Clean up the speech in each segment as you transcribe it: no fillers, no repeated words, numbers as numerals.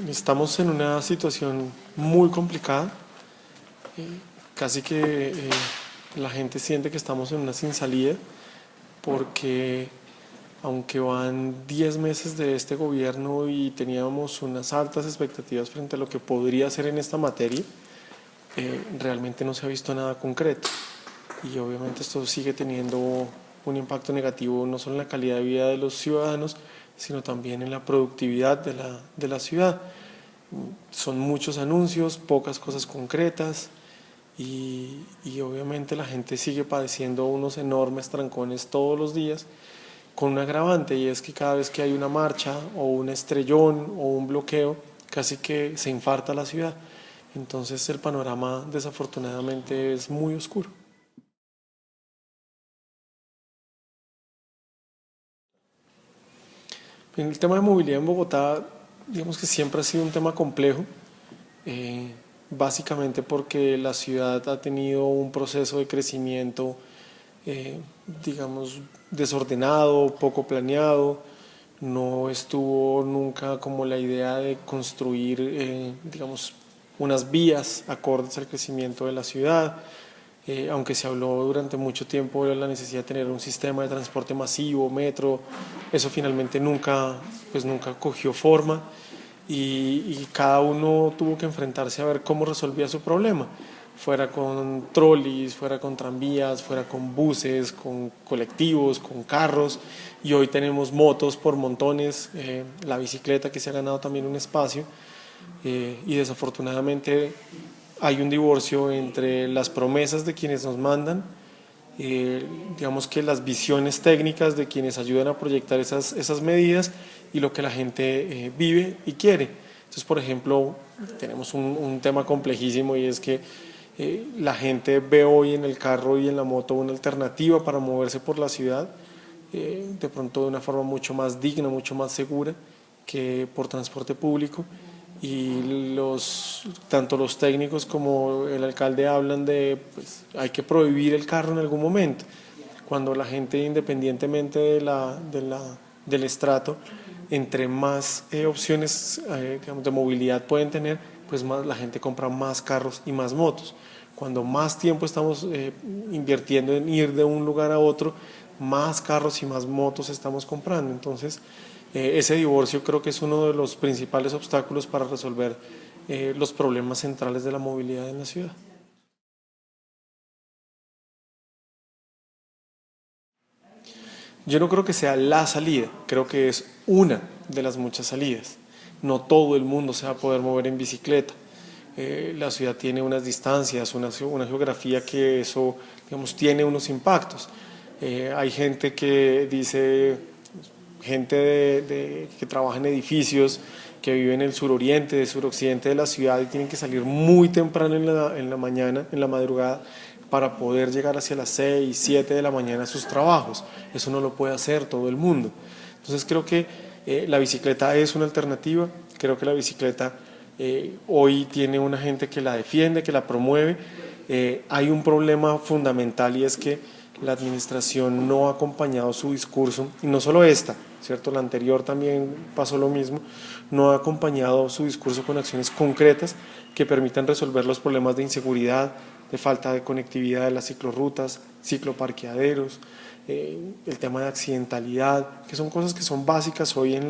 Estamos en una situación muy complicada, casi que la gente siente que estamos en una sin salida, porque aunque van 10 meses de este gobierno y teníamos unas altas expectativas frente a lo que podría hacer en esta materia, realmente no se ha visto nada concreto. Y obviamente esto sigue teniendo un impacto negativo no solo en la calidad de vida de los ciudadanos, sino también en la productividad de la ciudad. Son muchos anuncios, pocas cosas concretas y obviamente la gente sigue padeciendo unos enormes trancones todos los días, con un agravante, y es que cada vez que hay una marcha o un estrellón o un bloqueo, casi que se infarta la ciudad. Entonces el panorama desafortunadamente es muy oscuro. En el tema de movilidad en Bogotá, digamos que siempre ha sido un tema complejo, eh, básicamente porque la ciudad ha tenido un proceso de crecimiento, eh, digamos, desordenado, poco planeado. No estuvo nunca como la idea de construir, digamos, unas vías acordes al crecimiento de la ciudad. Aunque se habló durante mucho tiempo de la necesidad de tener un sistema de transporte masivo, metro, eso finalmente nunca cogió forma, y cada uno tuvo que enfrentarse a ver cómo resolvía su problema, fuera con trolis, fuera con tranvías, fuera con buses, con colectivos, con carros, y hoy tenemos motos por montones, la bicicleta que se ha ganado también un espacio, y desafortunadamente hay un divorcio entre las promesas de quienes nos mandan, digamos que las visiones técnicas de quienes ayudan a proyectar esas medidas, y lo que la gente vive y quiere. Entonces, por ejemplo, tenemos un tema complejísimo, y es que la gente ve hoy en el carro y en la moto una alternativa para moverse por la ciudad, de pronto de una forma mucho más digna, mucho más segura que por transporte público, y tanto los técnicos como el alcalde hablan de, pues, hay que prohibir el carro en algún momento, cuando la gente, independientemente del estrato, entre más opciones digamos, de movilidad pueden tener, pues más la gente compra más carros y más motos. Cuando más tiempo estamos invirtiendo en ir de un lugar a otro, más carros y más motos estamos comprando. Entonces, ese divorcio creo que es uno de los principales obstáculos para resolver los problemas centrales de la movilidad en la ciudad. Yo no creo que sea la salida, creo que es una de las muchas salidas. No todo el mundo se va a poder mover en bicicleta. La ciudad tiene unas distancias, una geografía que eso, digamos, tiene unos impactos. Hay gente que dice, gente que trabaja en edificios, que vive en el suroriente, suroccidente de la ciudad, y tienen que salir muy temprano en la mañana, en la madrugada, para poder llegar hacia las 6, 7 de la mañana a sus trabajos. Eso no lo puede hacer todo el mundo. Entonces creo que la bicicleta es una alternativa, creo que la bicicleta hoy tiene una gente que la defiende, que la promueve. Hay un problema fundamental, y es que la administración no ha acompañado su discurso, y no solo esta, ¿cierto? La anterior también pasó lo mismo, no ha acompañado su discurso con acciones concretas que permitan resolver los problemas de inseguridad, de falta de conectividad de las ciclorrutas, cicloparqueaderos, el tema de accidentalidad, que son cosas que son básicas hoy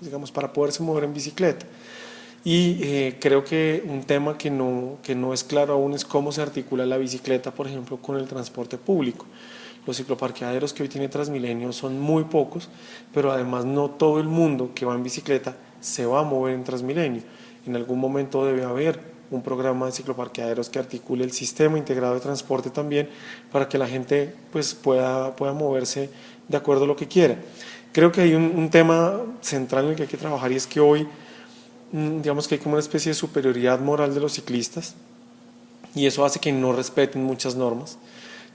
digamos, para poderse mover en bicicleta. Y creo que un tema que no es claro aún es cómo se articula la bicicleta, por ejemplo, con el transporte público. Los cicloparqueaderos que hoy tiene Transmilenio son muy pocos, pero además no todo el mundo que va en bicicleta se va a mover en Transmilenio. En algún momento debe haber un programa de cicloparqueaderos que articule el sistema integrado de transporte también, para que la gente pues, pueda moverse de acuerdo a lo que quiera. Creo que hay un tema central en el que hay que trabajar, y es que hoy digamos que hay como una especie de superioridad moral de los ciclistas, y eso hace que no respeten muchas normas.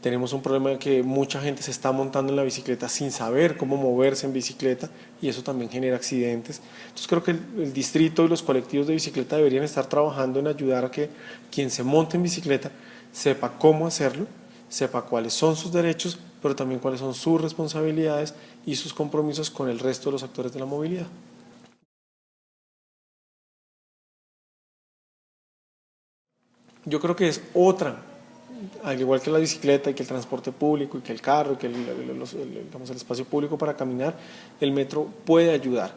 Tenemos un problema de que mucha gente se está montando en la bicicleta sin saber cómo moverse en bicicleta, y eso también genera accidentes. Entonces creo que el distrito y los colectivos de bicicleta deberían estar trabajando en ayudar a que quien se monte en bicicleta sepa cómo hacerlo, sepa cuáles son sus derechos, pero también cuáles son sus responsabilidades y sus compromisos con el resto de los actores de la movilidad. Yo creo que es otra, al igual que la bicicleta y que el transporte público y que el carro y que digamos, el espacio público para caminar, el metro puede ayudar,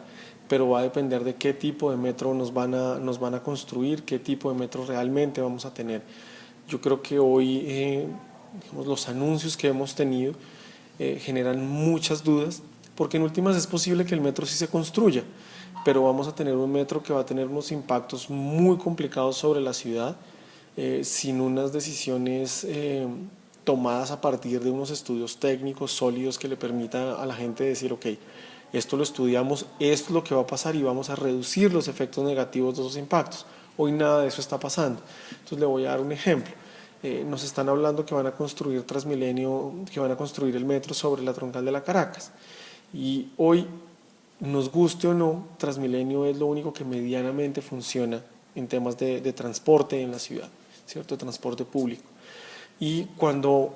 pero va a depender de qué tipo de metro nos van a construir, qué tipo de metro realmente vamos a tener. Yo creo que hoy digamos, los anuncios que hemos tenido generan muchas dudas, porque en últimas es posible que el metro sí se construya, pero vamos a tener un metro que va a tener unos impactos muy complicados sobre la ciudad, sin unas decisiones tomadas a partir de unos estudios técnicos sólidos que le permitan a la gente decir, ok, esto lo estudiamos, esto es lo que va a pasar y vamos a reducir los efectos negativos de esos impactos. Hoy nada de eso está pasando. Entonces le voy a dar un ejemplo. Nos están hablando que van a construir Transmilenio, que van a construir el metro sobre la troncal de la Caracas. Y hoy, nos guste o no, Transmilenio es lo único que medianamente funciona en temas de transporte en la ciudad, ¿cierto? De transporte público. Y cuando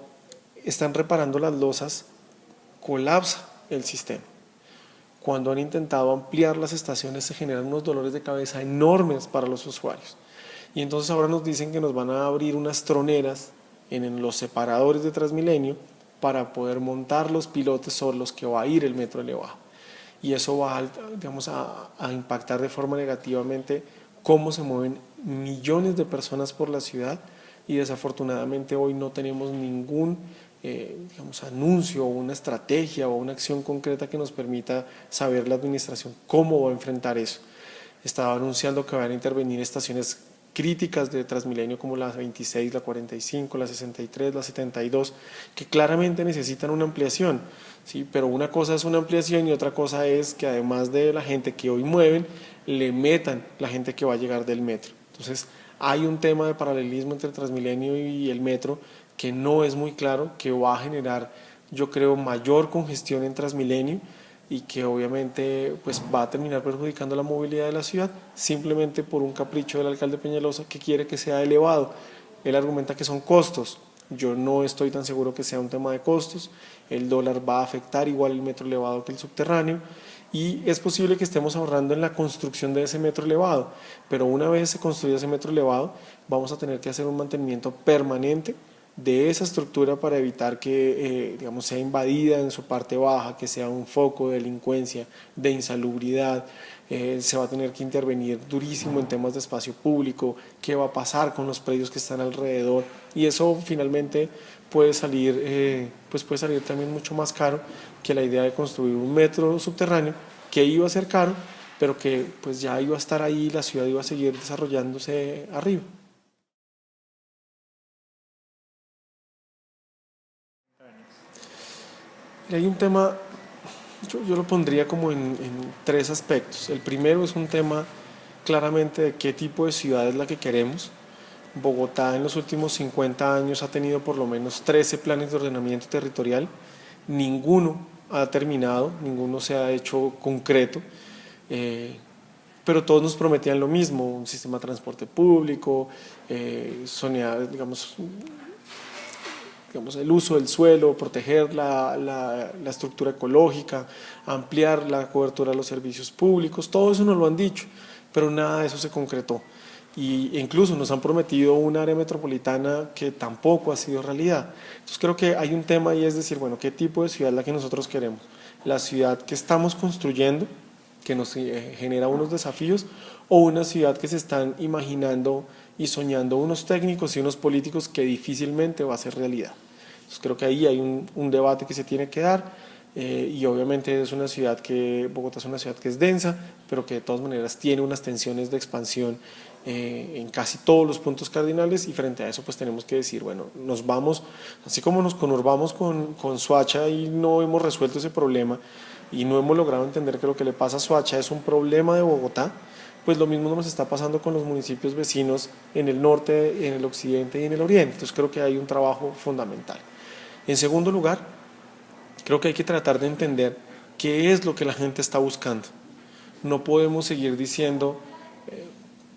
están reparando las losas, colapsa el sistema. Cuando han intentado ampliar las estaciones se generan unos dolores de cabeza enormes para los usuarios. Y entonces ahora nos dicen que nos van a abrir unas troneras en los separadores de Transmilenio para poder montar los pilotes sobre los que va a ir el metro elevado. Y eso va, digamos, a impactar de forma negativamente cómo se mueven millones de personas por la ciudad, y desafortunadamente hoy no tenemos ningún digamos, anuncio o una estrategia o una acción concreta que nos permita saber la administración cómo va a enfrentar eso. Estaba anunciando que van a intervenir estaciones críticas de Transmilenio como la 26, la 45, la 63, la 72, que claramente necesitan una ampliación, ¿sí? Pero una cosa es una ampliación y otra cosa es que además de la gente que hoy mueven, le metan la gente que va a llegar del metro. Entonces hay un tema de paralelismo entre Transmilenio y el metro que no es muy claro, que va a generar, yo creo, mayor congestión en Transmilenio y que obviamente pues, va a terminar perjudicando la movilidad de la ciudad simplemente por un capricho del alcalde Peñalosa que quiere que sea elevado. Él argumenta que son costos. Yo no estoy tan seguro que sea un tema de costos. El dólar va a afectar igual el metro elevado que el subterráneo y es posible que estemos ahorrando en la construcción de ese metro elevado, pero una vez se construya ese metro elevado vamos a tener que hacer un mantenimiento permanente de esa estructura para evitar que digamos, sea invadida en su parte baja, que sea un foco de delincuencia, de insalubridad. Se va a tener que intervenir durísimo en temas de espacio público, qué va a pasar con los predios que están alrededor, y eso finalmente puede salir, pues puede salir también mucho más caro que la idea de construir un metro subterráneo, que iba a ser caro, pero que pues ya iba a estar ahí, la ciudad iba a seguir desarrollándose arriba. Y hay un tema, yo lo pondría como en tres aspectos. El primero es un tema claramente de qué tipo de ciudad es la que queremos. Bogotá en los últimos 50 años ha tenido por lo menos 13 planes de ordenamiento territorial. Ninguno ha terminado, ninguno se ha hecho concreto, pero todos nos prometían lo mismo, un sistema de transporte público, digamos, el uso del suelo, proteger la estructura ecológica, ampliar la cobertura de los servicios públicos, todo eso nos lo han dicho, pero nada de eso se concretó. Y incluso nos han prometido un área metropolitana que tampoco ha sido realidad. Entonces creo que hay un tema ahí, es decir, bueno, ¿qué tipo de ciudad es la que nosotros queremos? La ciudad que estamos construyendo, que nos genera unos desafíos, o una ciudad que se están imaginando y soñando unos técnicos y unos políticos que difícilmente va a ser realidad. Entonces creo que ahí hay un debate que se tiene que dar, y obviamente es una ciudad Bogotá es una ciudad que es densa, pero que de todas maneras tiene unas tensiones de expansión en casi todos los puntos cardinales, y frente a eso pues tenemos que decir, bueno, nos vamos, así como nos conurbamos con Soacha y no hemos resuelto ese problema y no hemos logrado entender que lo que le pasa a Soacha es un problema de Bogotá, pues lo mismo nos está pasando con los municipios vecinos en el norte, en el occidente y en el oriente. Entonces creo que hay un trabajo fundamental. En segundo lugar, creo que hay que tratar de entender qué es lo que la gente está buscando. No podemos seguir diciendo,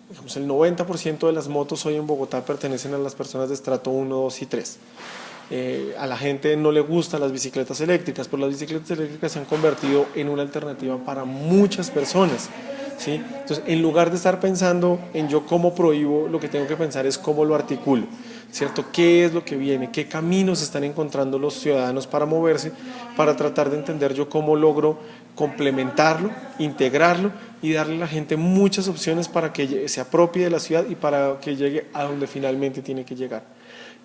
digamos, el 90% de las motos hoy en Bogotá pertenecen a las personas de estrato 1, 2 y 3. A la gente no le gustan las bicicletas eléctricas, pero las bicicletas eléctricas se han convertido en una alternativa para muchas personas. ¿sí? Entonces, en lugar de estar pensando en yo cómo prohíbo, lo que tengo que pensar es cómo lo articulo, ¿cierto? ¿Qué es lo que viene? ¿Qué caminos están encontrando los ciudadanos para moverse? Para tratar de entender yo cómo logro complementarlo, integrarlo y darle a la gente muchas opciones para que se apropie de la ciudad y para que llegue a donde finalmente tiene que llegar.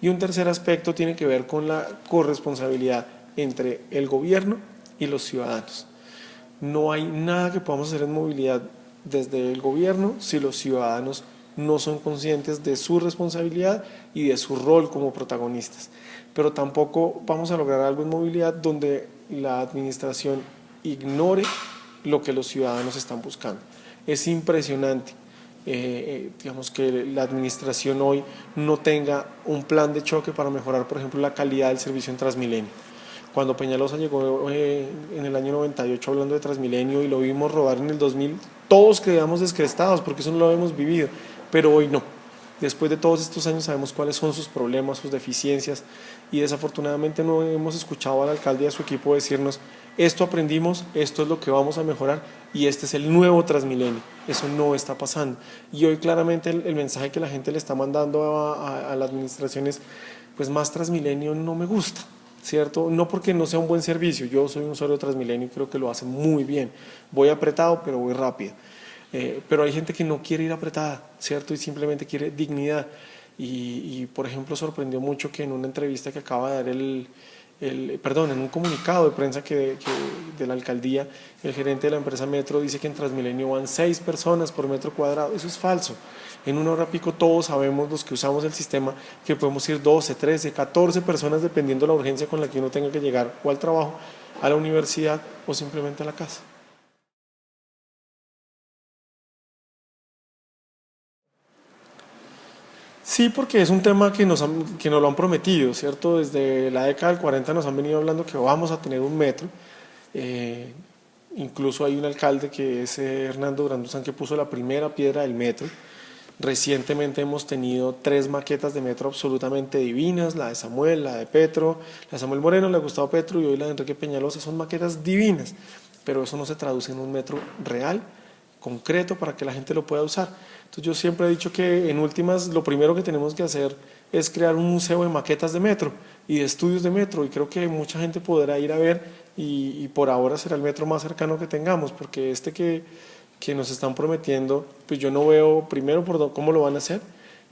Y un tercer aspecto tiene que ver con la corresponsabilidad entre el gobierno y los ciudadanos. No hay nada que podamos hacer en movilidad desde el gobierno si los ciudadanos no son conscientes de su responsabilidad y de su rol como protagonistas. Pero tampoco vamos a lograr algo en movilidad donde la administración ignore lo que los ciudadanos están buscando. Es impresionante, digamos, que la administración hoy no tenga un plan de choque para mejorar, por ejemplo, la calidad del servicio en Transmilenio. Cuando Peñalosa llegó en el año 98 hablando de Transmilenio y lo vimos rodar en el 2000, todos quedamos descrestados porque eso no lo habíamos vivido, pero hoy no. Después de todos estos años sabemos cuáles son sus problemas, sus deficiencias, y desafortunadamente no hemos escuchado al alcalde y a su equipo decirnos: esto aprendimos, esto es lo que vamos a mejorar y este es el nuevo Transmilenio. Eso no está pasando. Y hoy claramente el mensaje que la gente le está mandando a la administración es: pues más Transmilenio no me gusta, ¿cierto? No porque no sea un buen servicio, yo soy un usuario de Transmilenio y creo que lo hace muy bien. Voy apretado, pero voy rápido. Pero hay gente que no quiere ir apretada, ¿cierto? Y simplemente quiere dignidad. Y por ejemplo, sorprendió mucho que en una entrevista que acaba de dar en un comunicado de prensa de la alcaldía, el gerente de la empresa Metro dice que en Transmilenio van 6 personas por metro cuadrado. Eso es falso. En una hora pico todos sabemos, los que usamos el sistema, que podemos ir 12, 13, 14 personas dependiendo de la urgencia con la que uno tenga que llegar o al trabajo, a la universidad o simplemente a la casa. Sí, porque es un tema que nos lo han prometido, ¿cierto? Desde la década del 40 nos han venido hablando que vamos a tener un metro. Eh, Incluso hay un alcalde que es Hernando Durán que puso la primera piedra del metro. Recientemente hemos tenido 3 maquetas de metro absolutamente divinas: la de Samuel, la de Petro, la de Samuel Moreno, la de Gustavo Petro y hoy la de Enrique Peñalosa. Son maquetas divinas, pero eso no se traduce en un metro real, concreto, para que la gente lo pueda usar. Entonces yo siempre he dicho que en últimas lo primero que tenemos que hacer es crear un museo de maquetas de metro y de estudios de metro, y creo que mucha gente podrá ir a ver, y por ahora será el metro más cercano que tengamos, porque que nos están prometiendo, pues yo no veo, primero, por cómo lo van a hacer,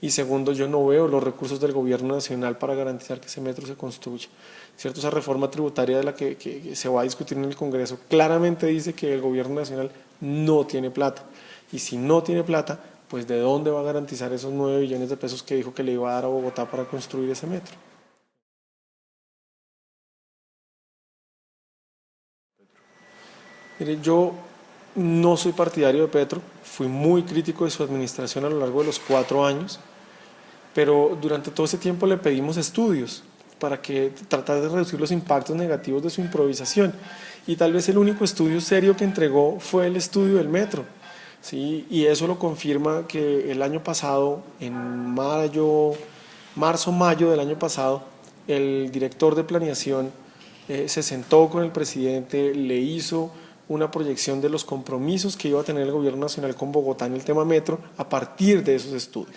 y segundo, yo no veo los recursos del gobierno nacional para garantizar que ese metro se construya. ¿Cierto? Esa reforma tributaria de la que se va a discutir en el Congreso claramente dice que el gobierno nacional no tiene plata, y si no tiene plata, pues ¿de dónde va a garantizar esos 9 billones de pesos que dijo que le iba a dar a Bogotá para construir ese metro? Mire, yo no soy partidario de Petro, fui muy crítico de su administración a lo largo de los 4 años, pero durante todo ese tiempo le pedimos estudios para tratar de reducir los impactos negativos de su improvisación, y tal vez el único estudio serio que entregó fue el estudio del metro, ¿sí? Y eso lo confirma que el año pasado, en marzo-mayo del año pasado, el director de planeación se sentó con el presidente, le hizo una proyección de los compromisos que iba a tener el gobierno nacional con Bogotá en el tema metro a partir de esos estudios.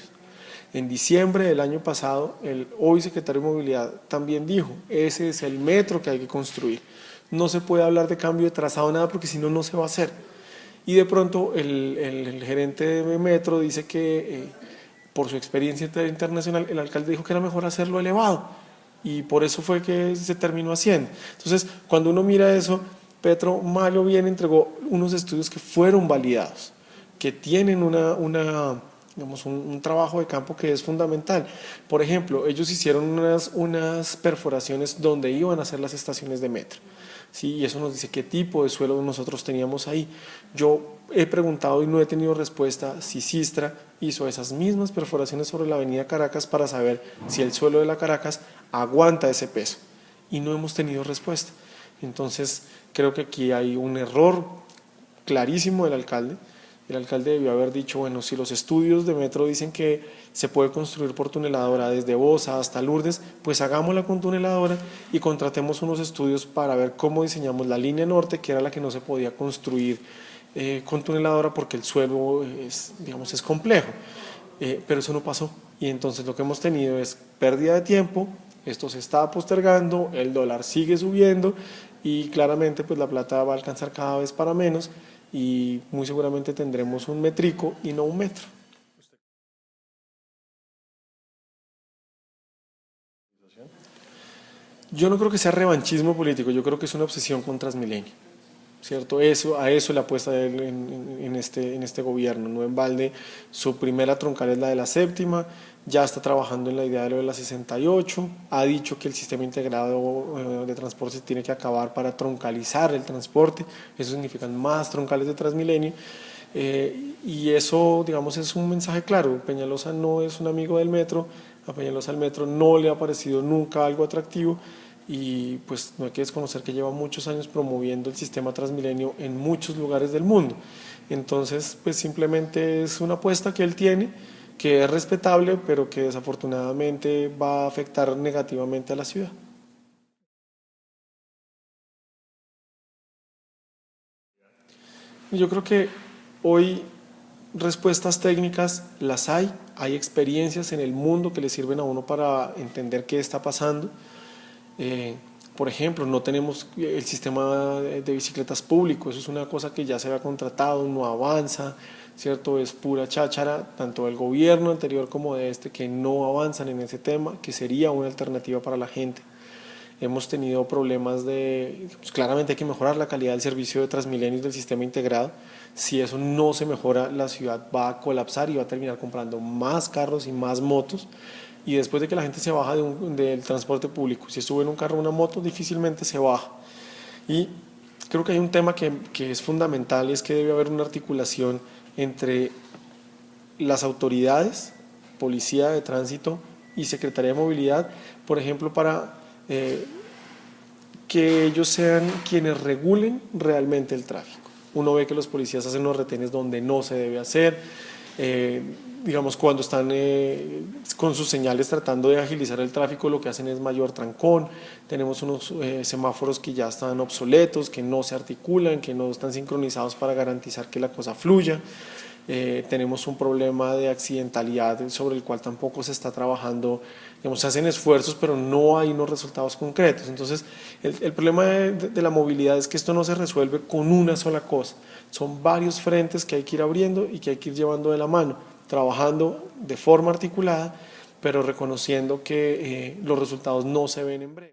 En diciembre del año pasado, el hoy secretario de Movilidad también dijo: ese es el metro que hay que construir. No se puede hablar de cambio de trazado, nada, porque si no, no se va a hacer. Y de pronto el gerente de metro dice que por su experiencia internacional, el alcalde dijo que era mejor hacerlo elevado, y por eso fue que se terminó haciendo. Entonces, cuando uno mira eso, Petro Mayo bien entregó unos estudios que fueron validados, que tienen digamos, un trabajo de campo que es fundamental. Por ejemplo, ellos hicieron unas perforaciones donde iban a hacer las estaciones de metro, ¿sí? Y eso nos dice qué tipo de suelo nosotros teníamos ahí. Yo he preguntado y no he tenido respuesta si Sistra hizo esas mismas perforaciones sobre la avenida Caracas para saber si el suelo de la Caracas aguanta ese peso, y no hemos tenido respuesta. Entonces creo que aquí hay un error clarísimo del alcalde. El alcalde debió haber dicho: bueno, si los estudios de metro dicen que se puede construir por tuneladora desde Bosa hasta Lourdes, pues hagámosla con tuneladora y contratemos unos estudios para ver cómo diseñamos la línea norte, que era la que no se podía construir con tuneladora porque el suelo es, digamos, es complejo. Pero eso no pasó. Y entonces lo que hemos tenido es pérdida de tiempo, esto se está postergando, el dólar sigue subiendo y claramente pues la plata va a alcanzar cada vez para menos y muy seguramente tendremos un metrico y no un metro. Yo no creo que sea revanchismo político, yo creo que es una obsesión con Transmilenio. ¿Cierto? A eso le apuesta él en este gobierno. No en balde, su primera troncal es la de la séptima, ya está trabajando en la idea de lo de la 68, ha dicho que el sistema integrado de transporte se tiene que acabar para troncalizar el transporte, eso significa más troncales de Transmilenio, y eso, digamos, es un mensaje claro. Peñalosa no es un amigo del metro, a Peñalosa el metro no le ha parecido nunca algo atractivo, y pues no hay que desconocer que lleva muchos años promoviendo el sistema Transmilenio en muchos lugares del mundo. Entonces, pues simplemente es una apuesta que él tiene, que es respetable, pero que desafortunadamente va a afectar negativamente a la ciudad. Yo creo que hoy respuestas técnicas las hay experiencias en el mundo que le sirven a uno para entender qué está pasando. Eh, por ejemplo, no tenemos el sistema de bicicletas público, eso es una cosa que ya se había contratado, no avanza, ¿cierto? Es pura cháchara, tanto del gobierno anterior como de este, que no avanzan en ese tema, que sería una alternativa para la gente. Hemos tenido problemas pues claramente hay que mejorar la calidad del servicio de Transmilenio y del sistema integrado. Si eso no se mejora, la ciudad va a colapsar y va a terminar comprando más carros y más motos. Y después de que la gente se baja del transporte público, si sube en un carro o una moto, difícilmente se baja. Y creo que hay un tema que es fundamental y es que debe haber una articulación entre las autoridades, Policía de Tránsito y Secretaría de Movilidad, por ejemplo, para que ellos sean quienes regulen realmente el tráfico. Uno ve que los policías hacen los retenes donde no se debe hacer, eh, digamos cuando están con sus señales tratando de agilizar el tráfico, lo que hacen es mayor trancón. Tenemos unos semáforos que ya están obsoletos, que no se articulan, que no están sincronizados para garantizar que la cosa fluya. Tenemos un problema de accidentalidad sobre el cual tampoco se está trabajando, digamos, se hacen esfuerzos pero no hay unos resultados concretos. Entonces el problema de la movilidad es que esto no se resuelve con una sola cosa, son varios frentes que hay que ir abriendo y que hay que ir llevando de la mano, trabajando de forma articulada, pero reconociendo que los resultados no se ven en breve.